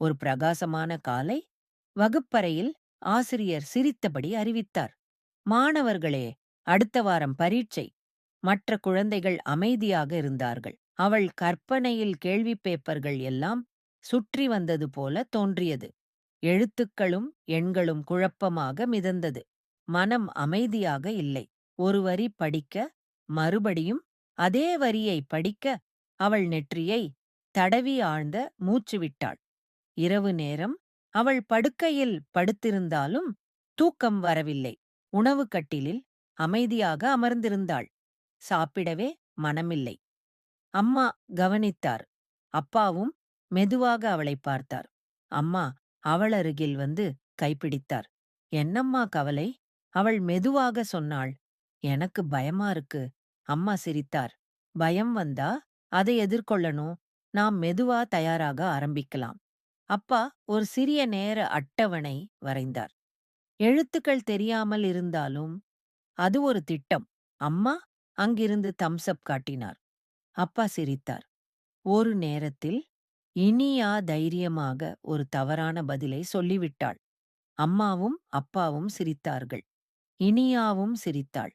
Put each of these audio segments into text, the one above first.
ஒரு பிரகாசமான காலை வகுப்பறையில் ஆசிரியர் சிரித்தபடி அறிவித்தார். மாணவர்களே, அடுத்த வாரம் பரீட்சை. மற்ற குழந்தைகள் அமைதியாக இருந்தார்கள். அவள் கற்பனையில் கேள்வி பேப்பர்கள் எல்லாம் சுற்றி வந்தது போல தோன்றியது. எழுத்துக்களும் எண்களும் குழப்பமாக மிதந்தது. மனம் அமைதியாக இல்லை. ஒரு வரி படிக்க, மறுபடியும் அதே வரியை படிக்க அவள் நெற்றியை தடவி ஆழ்ந்த மூச்சு விட்டாள். இரவு நேரம். அவள் படுக்கையில் படுத்திருந்தாலும் தூக்கம் வரவில்லை. உணவு கட்டிலில் அமைதியாக அமர்ந்திருந்தாள். சாப்பிடவே மனமில்லை. அம்மா கவனித்தார். அப்பாவும் மெதுவாக அவளை பார்த்தார். அம்மா அவள் அருகில் வந்து கைப்பிடித்தார். என்னம்மா கவலை? அவள் மெதுவாக சொன்னாள். எனக்கு பயமா இருக்கு. அம்மா சிரித்தார். பயம் வந்தா அதை எதிர்கொள்ளணும். நாம் மெதுவா தயாராக ஆரம்பிக்கலாம். அப்பா ஒரு சிறிய நேர அட்டவணை வரைந்தார். எழுத்துக்கள் தெரியாமல் இருந்தாலும் அது ஒரு திட்டம். அம்மா அங்கிருந்து தம்ஸ்அப் காட்டினார். அப்பா சிரித்தார். ஒரு நேரத்தில் இனியா தைரியமாக ஒரு தவறான பதிலை சொல்லிவிட்டாள். அம்மாவும் அப்பாவும் சிரித்தார்கள். இனியாவும் சிரித்தாள்.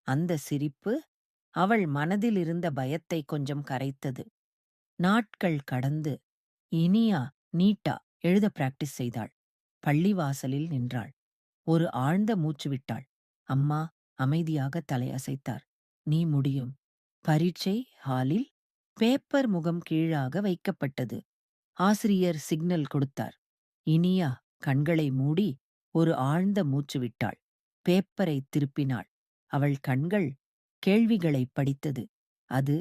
அந்த சிரிப்பு அவள் மனதில் இருந்த பயத்தை கொஞ்சம் கரைத்தது. நாட்கள் கடந்து இனியா நீட்டா எழுத பிராக்டிஸ் செய்தாள். பள்ளிவாசலில் நின்றாள். ஒரு ஆழ்ந்த மூச்சு விட்டாள். அம்மா அமைதியாக தலையசைத்தார். நீ முடியும். பரீட்சை ஹாலில் பேப்பர் முகம் கீழாக வைக்கப்பட்டது. ஆசிரியர் சிக்னல் கொடுத்தார். இனியா கண்களை மூடி ஒரு ஆழ்ந்த மூச்சு விட்டாள். பேப்பரை திருப்பினாள். அவள் கண்கள் கேள்விகளை படித்தது. அது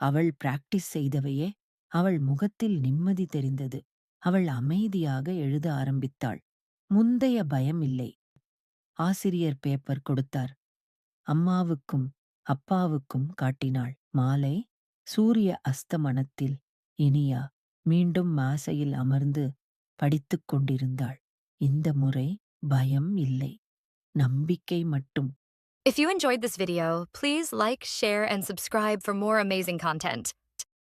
அவள் பிராக்டிஸ் செய்தவையே. அவள் முகத்தில் நிம்மதி தெரிந்தது. அவள் அமைதியாக எழுத ஆரம்பித்தாள். முந்தைய பயம் இல்லை. ஆசிரியர் பேப்பர் கொடுத்தார். அம்மாவுக்கும் அப்பாவுக்கும் காட்டினாள். மாலை சூரிய அஸ்தமனத்தில் இனியா மீண்டும் மேசையில் அமர்ந்து படித்துக் கொண்டிருந்தாள். இந்த முறை பயம் இல்லை, நம்பிக்கை மட்டும். If you enjoyed this video, please like, share, and subscribe for more amazing content.